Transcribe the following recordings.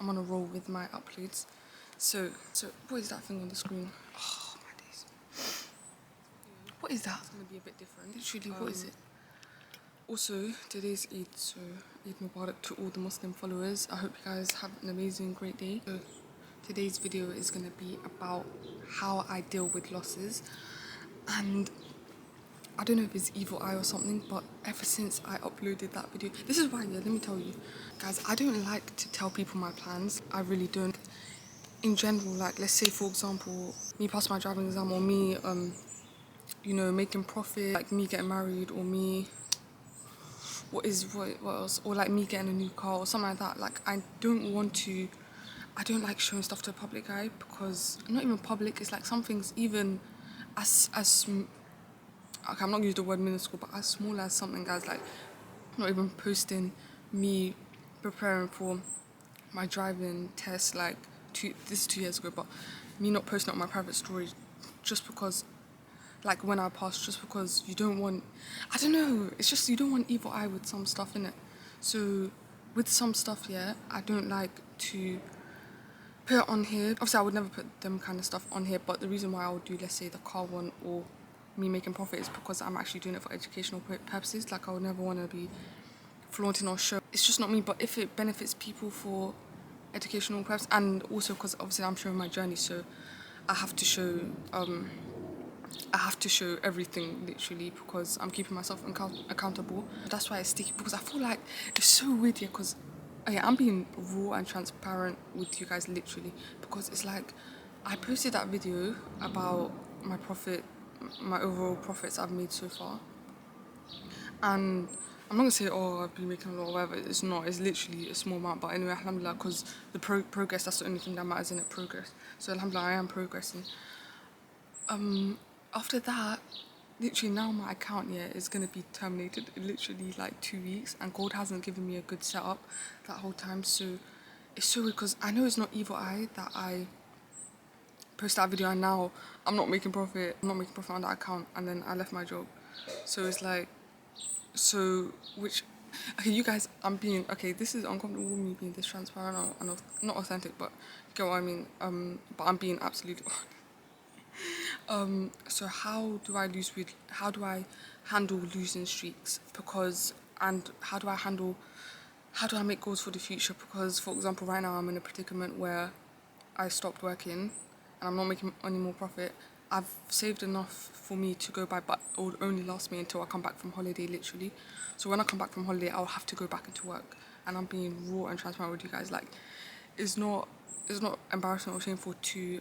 I'm on a roll with my uploads. So what is that thing on the screen? Oh my days. What is that? It's gonna be a bit different. Literally, what is it? Also, today's Eid, so Eid Mubarak to all the Muslim followers. I hope you guys have an amazing, great day. So today's video is gonna be about how I deal with losses, and I don't know if it's evil eye or something, but ever since I uploaded that video, this is why, yeah, let me tell you. Guys, I don't like to tell people my plans. I really don't. In general, like, let's say, for example, me passing my driving exam, or me, you know, making profit, like me getting married, or me, what else? Or like me getting a new car or something like that. Like, I don't like showing stuff to the public eye, because, not even public, it's like some things even okay, I'm not gonna use the word minuscule, but as small as something, guys, like not even posting me preparing for my driving test, like this is 2 years ago, but me not posting up my private story just because, like, when I pass, just because you don't want, I don't know, it's just you don't want evil eye with some stuff in it. So with some stuff, yeah, I don't like to put it on here. Obviously, I would never put them kind of stuff on here, but the reason why I would do, let's say, the car one or me making profit is because I'm actually doing it for educational purposes. Like, I would never want to be flaunting or show. It's just not me, but if it benefits people for educational purposes, and also because obviously I'm showing my journey, so I have to show everything, literally, because I'm keeping myself accountable. That's why it's sticky, because I feel like it's so weird here, because I'm being raw and transparent with you guys, literally, because it's like I posted that video about my overall profits I've made so far, and I'm not gonna say, oh, I've been making a lot or whatever. It's not. It's literally a small amount. But anyway, alhamdulillah, because the progress, that's the only thing that matters, in it, progress. So alhamdulillah, I am progressing. After that, literally now my account, yeah, is gonna be terminated in literally like 2 weeks, and Gold hasn't given me a good setup that whole time. So it's so weird, because I know it's not evil eye that I post that video and now I'm not making profit on that account, and then I left my job. So it's like, okay, you guys, this is uncomfortable with me being this transparent and not authentic, but you get what I mean. But I'm being absolutely so how do I handle losing streaks? And how do I make goals for the future? Because, for example, right now I'm in a predicament where I stopped working and I'm not making any more profit. I've saved enough for me to go by, but it would only last me until I come back from holiday, literally. So when I come back from holiday, I'll have to go back into work. And I'm being raw and transparent with you guys. Like, it's not embarrassing or shameful to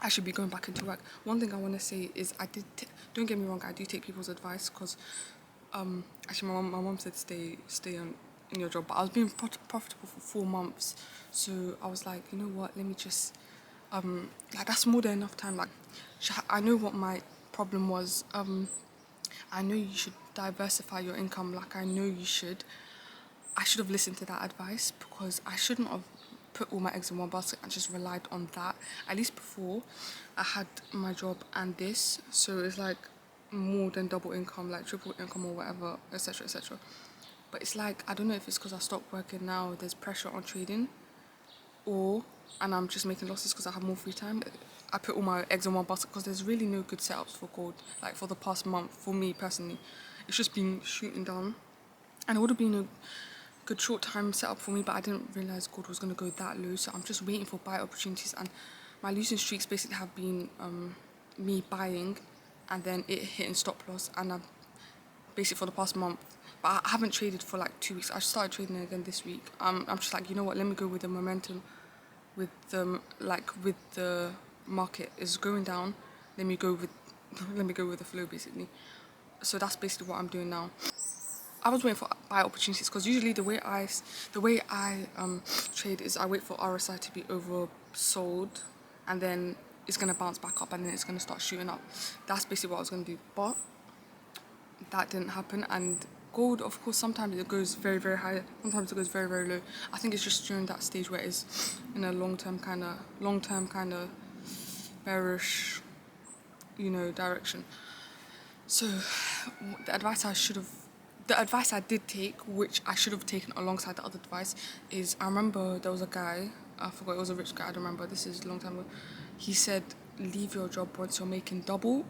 I should be going back into work. One thing I want to say is don't get me wrong, I do take people's advice, because actually my mom said stay in your job, but I was being profitable for 4 months, so I was like, you know what, let me just like, that's more than enough time. Like, I know what my problem was. I know you should diversify your income. Like, I should have listened to that advice, because I shouldn't have put all my eggs in one basket and just relied on that. At least before, I had my job and this, so it's like more than double income, like triple income or whatever, etc., etc. But it's like, I don't know if it's because I stopped working now, there's pressure on trading, and I'm just making losses because I have more free time. I put all my eggs in one basket because there's really no good setups for gold. Like, for the past month, for me personally, it's just been shooting down, and it would have been a good short time setup for me, but I didn't realize gold was going to go that low. So I'm just waiting for buy opportunities, and my losing streaks basically have been me buying and then it hitting stop loss, and I've basically for the past month, but I haven't traded for like 2 weeks. I started trading again this week. I'm just like, you know what, let me go with the momentum, with the market is going down. Let me go with the flow, basically. So that's basically what I'm doing now. I was waiting for buy opportunities, because usually the way I trade is I wait for RSI to be oversold, and then it's gonna bounce back up, and then it's gonna start shooting up. That's basically what I was gonna do, but that didn't happen. And gold, of course, sometimes it goes very, very high, sometimes it goes very, very low. I think it's just during that stage where it's in a long-term kind of bearish, direction. So the the advice I did take, which I should have taken alongside the other advice, is I remember there was a guy, I forgot, it was a rich guy, I don't remember, this is a long time ago. He said, leave your job once you're making double,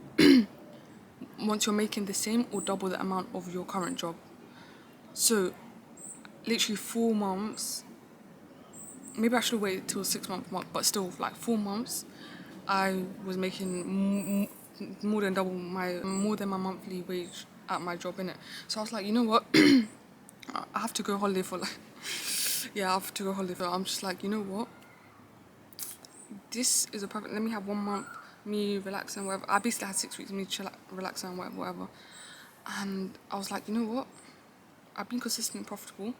once you're making the same or double the amount of your current job. So, literally 4 months, maybe I should have waited till 6 month mark, but still, like 4 months, I was making more than double more than my monthly wage at my job, innit? So I was like, you know what? I have to go holiday for like, yeah, I have to go holiday for. I'm just like, you know what? This is a perfect. Let me have 1 month, me relaxing, whatever. I basically had 6 weeks, me chill, relaxing, whatever. And I was like, you know what? I've been consistently profitable,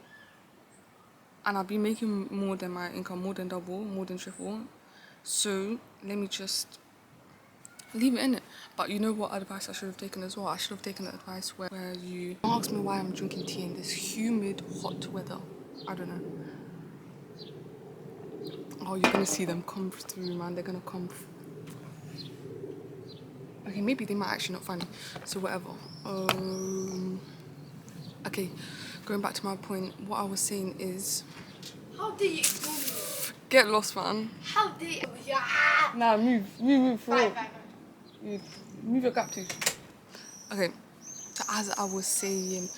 and I've been making more than my income, more than double, more than triple. So let me just leave it in it. But you know what advice I should have taken as well? I should have taken the advice where you ask me why I'm drinking tea in this humid, hot weather. I don't know. Oh, you're gonna see them come through, man. They're gonna come. Okay, maybe they might actually not find me. So whatever. Okay, going back to my point. What I was saying is, How dare you ignore me? get lost, man. How dare you? Yeah. Nah, move for real. Fine. Move your gap tooth. Okay, so as I was saying,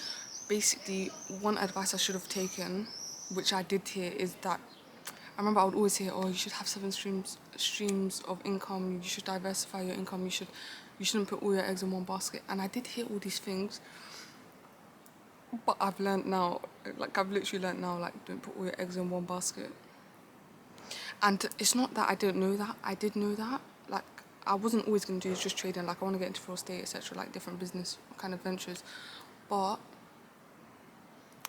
basically one advice I should have taken, which I did hear, is that I remember I would always hear, oh, you should have 7 streams of income, you should diversify your income, you shouldn't put all your eggs in one basket. And I did hear all these things, but I've learned now, like I've literally learned now, like don't put all your eggs in one basket. And it's not that I didn't know that, I did know that. Like I wasn't always going to do just trading, like I want to get into real estate, etc., like different business kind of ventures. But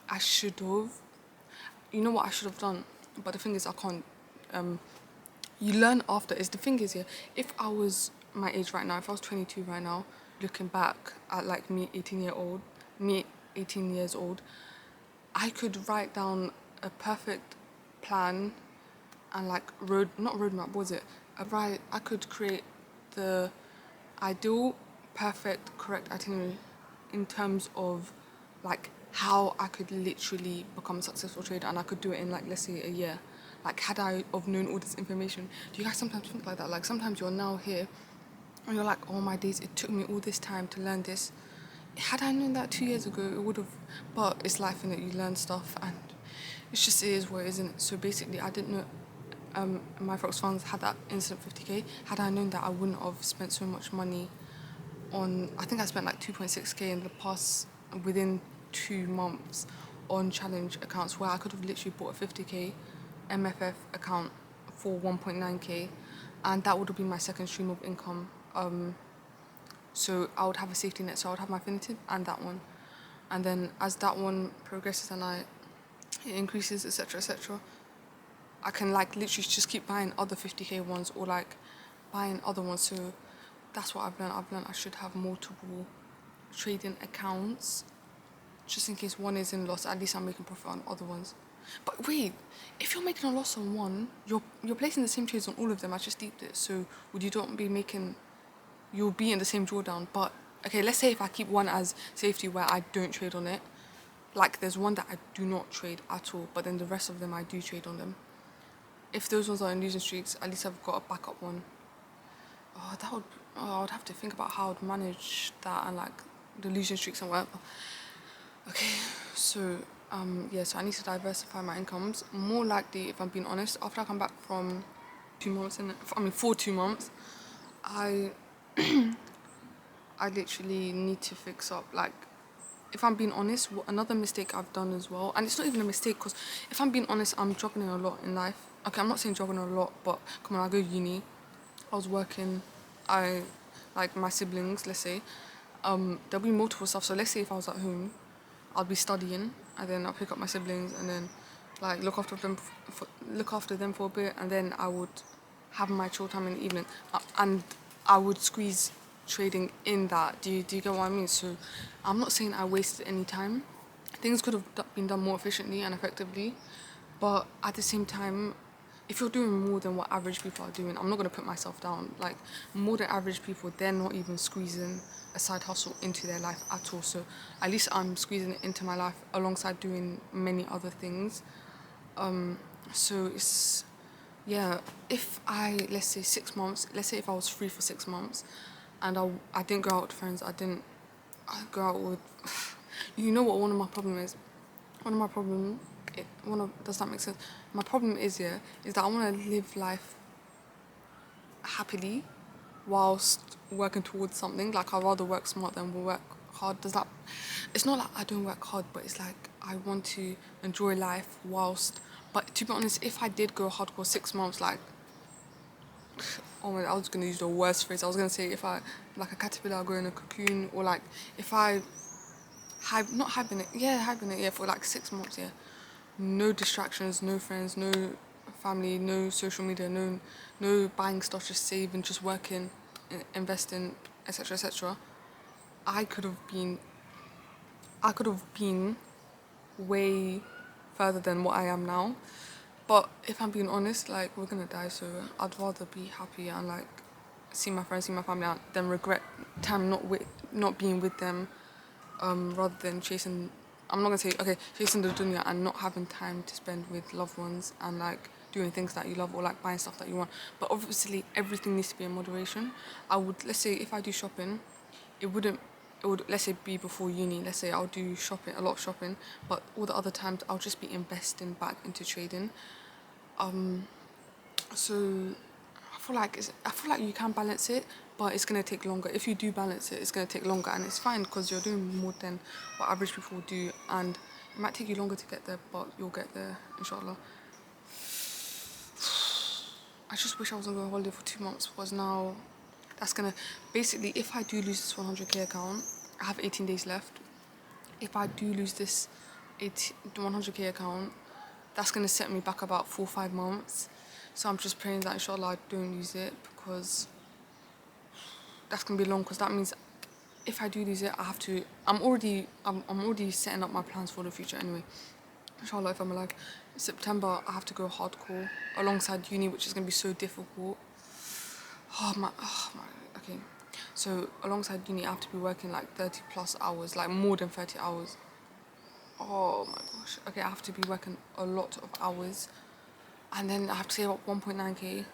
I should have, you know what I should have done? But the thing is, I can't. You learn after. Is the thing is, yeah, if I was my age right now, if I was 22 right now, looking back at like me 18 years old, I could write down a perfect plan and like not roadmap, what was it? I could create the ideal, perfect, correct itinerary in terms of like how I could literally become a successful trader, and I could do it in like, let's say, a year. Like had I have known all this information. Do you guys sometimes think like that? Like sometimes you're now here and you're like, oh my days, it took me all this time to learn this. Had I known that 2 years ago, it would have. But it's life, innit? You learn stuff, and it's just, it is what it is, innit? So basically, I didn't know my Forex funds had that instant 50k. Had I known that, I wouldn't have spent so much money on. I think I spent like 2.6k in the past, within 2 months, on challenge accounts, where I could have literally bought a 50k MFF account for 1.9k, and that would have been my second stream of income. So I would have a safety net. So I would have my Finitib and that one, and then as that one progresses and it increases, etc., I can like literally just keep buying other 50k ones, or like buying other ones. So that's what I've learned. I should have multiple trading accounts, just in case one is in loss. At least I'm making profit on other ones. But wait, if you're making a loss on one, you're placing the same trades on all of them. I just deeped it. So would you don't be making? You'll be in the same drawdown. But okay, let's say if I keep one as safety where I don't trade on it, like there's one that I do not trade at all, but then the rest of them I do trade on them. If those ones are in losing streaks, at least I've got a backup one. I would have to think about how I'd manage that, and like the losing streaks and whatever. Okay, so so I need to diversify my incomes. More likely, if I'm being honest, after I come back from 2 months, for 2 months, I literally need to fix up. Like, if I'm being honest, another mistake I've done as well, and it's not even a mistake, because if I'm being honest, I'm juggling a lot in life. Okay, I'm not saying juggling a lot, but come on, I go uni, I was working, like my siblings, let's say, there'll be multiple stuff. So let's say if I was at home, I'll be studying, and then I'll pick up my siblings, and then like look after them for a bit, and then I would have my chill time in the evening, and I would squeeze trading in that. Do you get what I mean? So I'm not saying I wasted any time. Things could have been done more efficiently and effectively, but at the same time, if you're doing more than what average people are doing, I'm not going to put myself down. Like, more than average people, they're not even squeezing a side hustle into their life at all. So at least I'm squeezing it into my life alongside doing many other things. So it's, yeah, if I, let's say 6 months, let's say if I was free for 6 months and I didn't go out with friends, I go out with, you know what one of my problem is? One of my problem, does that make sense? My problem is, yeah, is that I want to live life happily whilst working towards something. Like, I'd rather work smart than work hard. It's not like I don't work hard, but it's like I want to enjoy life whilst, but to be honest, if I did go hardcore 6 months, like, oh my, I was going to use the worst phrase. I was going to say if I, like a caterpillar, I go in a cocoon, or like if I, not hibernate, yeah, for like 6 months, yeah. No distractions, no friends, no family, no social media, no buying stuff, just saving, just working, investing, etc., etc. I could have been I could have been way further than what I am now. But if I'm being honest, like, we're gonna die, so I'd rather be happy and like see my friends, see my family out, than regret time not being with them, rather than chasing. I'm not gonna say okay, chasing the dunya and not having time to spend with loved ones and like doing things that you love or like buying stuff that you want. But obviously, everything needs to be in moderation. Let's say if I do shopping, it wouldn't. It would, let's say, be before uni. Let's say I'll do shopping, a lot of shopping, but all the other times I'll just be investing back into trading. So I feel like you can balance it, but it's gonna take longer. If you do balance it, it's gonna take longer, and it's fine because you're doing more than what average people do, and it might take you longer to get there, but you'll get there, inshallah. I just wish I was on a holiday for 2 months because now that's gonna basically, if I do lose this 100k account, I have 18 days left. If I do lose this 100k account, that's gonna set me back about 4 or 5 months. So I'm just praying that inshallah I don't lose it, because that's gonna be long. Because that means if I do lose it, I have to. I'm already setting up my plans for the future anyway. Inshallah, if I'm alive, September I have to go hardcore alongside uni, which is gonna be so difficult. Oh my. Okay, so alongside uni, I have to be working like 30 plus hours, like more than 30 hours. Oh my gosh. Okay, I have to be working a lot of hours, and then I have to save up 1.9k,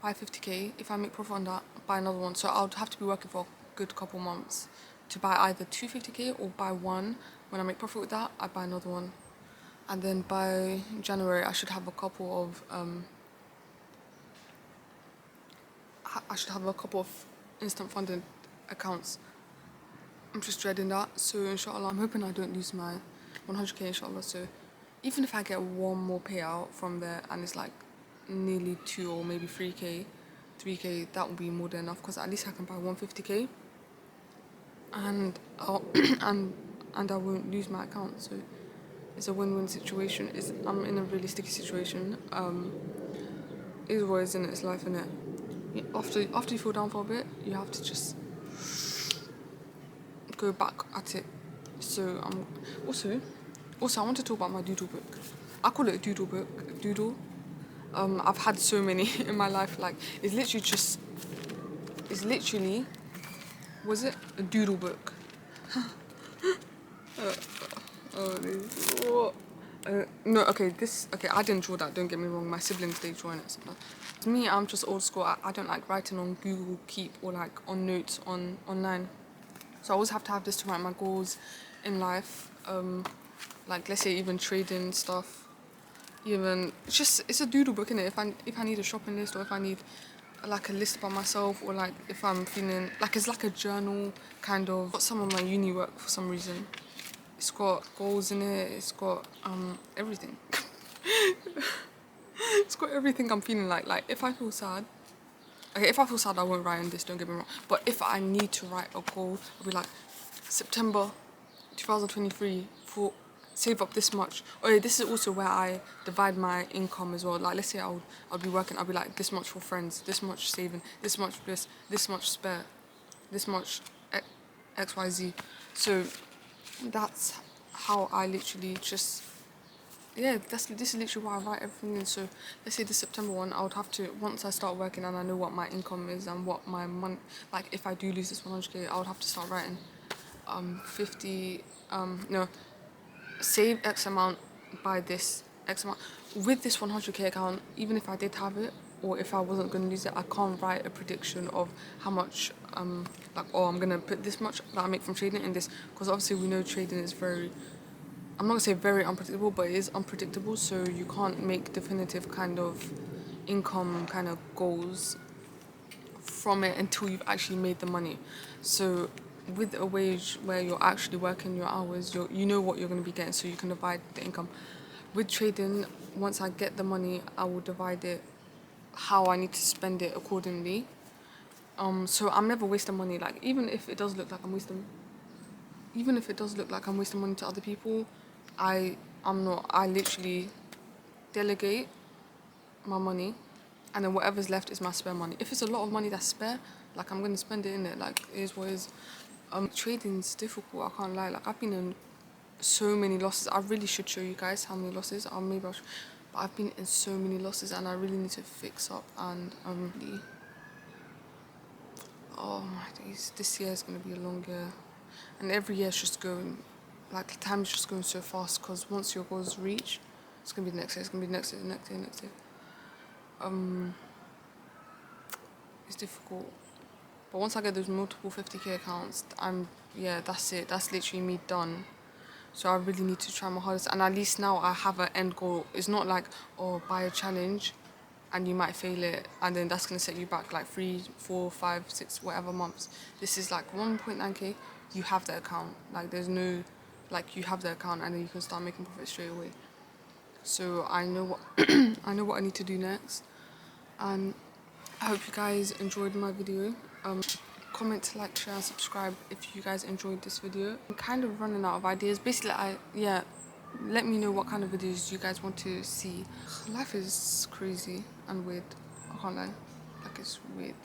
buy 50k. If I make profit on that, buy another one. So I'll have to be working for a good couple months to buy either 250k or buy one. When I make profit with that, I buy another one, and then by January I should have a couple of instant funding accounts. I'm just dreading that. So inshallah, I'm hoping I don't lose my 100k, inshallah. So even if I get one more payout from there and it's like nearly 2 or maybe 3k, that will be more than enough, because at least I can buy 150k, and and I won't lose my account. So it's a win-win situation. I'm in a really sticky situation. Is what is in it, it's life, in it. After you fall down for a bit, you have to just go back at it. So also I want to talk about my doodle book. I call it a doodle book. Doodle. I've had so many in my life. Like, it's literally, was it a doodle book? What? No, okay, I didn't draw that, don't get me wrong, my siblings, they draw it. To me, I'm just old school. I don't like writing on Google Keep or like on notes online. So I always have to have this to write my goals in life. Like, let's say even trading stuff. Even it's a doodle book, innit? If I need a shopping list, or if I need like a list about myself, or like if I'm feeling like, it's like a journal kind of. Got some of my uni work for some reason. It's got goals in it. It's got everything. It's got everything I'm feeling like. Like, if I feel sad. Okay, if I feel sad, I won't write on this, don't get me wrong. But if I need to write a goal, I'll be like, September 2023, for save up this much. Oh yeah, this is also where I divide my income as well. Like, let's say I'll be working, I'll be like, this much for friends, this much saving, this much this much spare, this much XYZ. So that's how I literally just, yeah, this is literally why I write everything in. So let's say the September one, I would have to, once I start working and I know what my income is and what my month, like if I do lose this 100k, I would have to start writing 50 no, save X amount by this X amount. With this 100k account, even if I did have it or if I wasn't going to use it, I can't write a prediction of how much, like, oh, I'm going to put this much that I make from trading in this, because obviously we know trading is very, I'm not going to say very unpredictable, but it is unpredictable, so you can't make definitive kind of income kind of goals from it until you've actually made the money. So with a wage where you're actually working your hours, you know what you're going to be getting, so you can divide the income. With trading, once I get the money, I will divide it how I need to spend it accordingly. So I'm never wasting money. Like even if it does look like I'm wasting, even if it does look like I'm wasting money to other people, I'm not. I literally delegate my money, and then whatever's left is my spare money. If it's a lot of money that's spare, like I'm gonna spend it in it. Like it is what it is. Trading's difficult. I can't lie. Like I've been in so many losses. I really should show you guys how many losses. Maybe I should, but I've been in so many losses, and I really need to fix up. And oh my days, this year is gonna be a long year, and every year is just going, like time's just going so fast. Because once your goals reach, it's gonna be the next year. It's gonna be the next year, the next year, next year. It's difficult. But once I get those multiple 50k accounts, yeah, that's it. That's literally me done. So I really need to try my hardest. And at least now I have an end goal. It's not like, oh, buy a challenge and you might fail it and then that's going to set you back like 3, 4, 5, 6, whatever months. This is like 1.9k, you have the account. Like there's no, like you have the account and then you can start making profit straight away. So I know what I know what I need to do next. And I hope you guys enjoyed my video. Comment, like, share and subscribe if you guys enjoyed this video. I'm kind of running out of ideas. Basically, let me know what kind of videos you guys want to see. Life is crazy and weird. I can't lie. Like it's weird.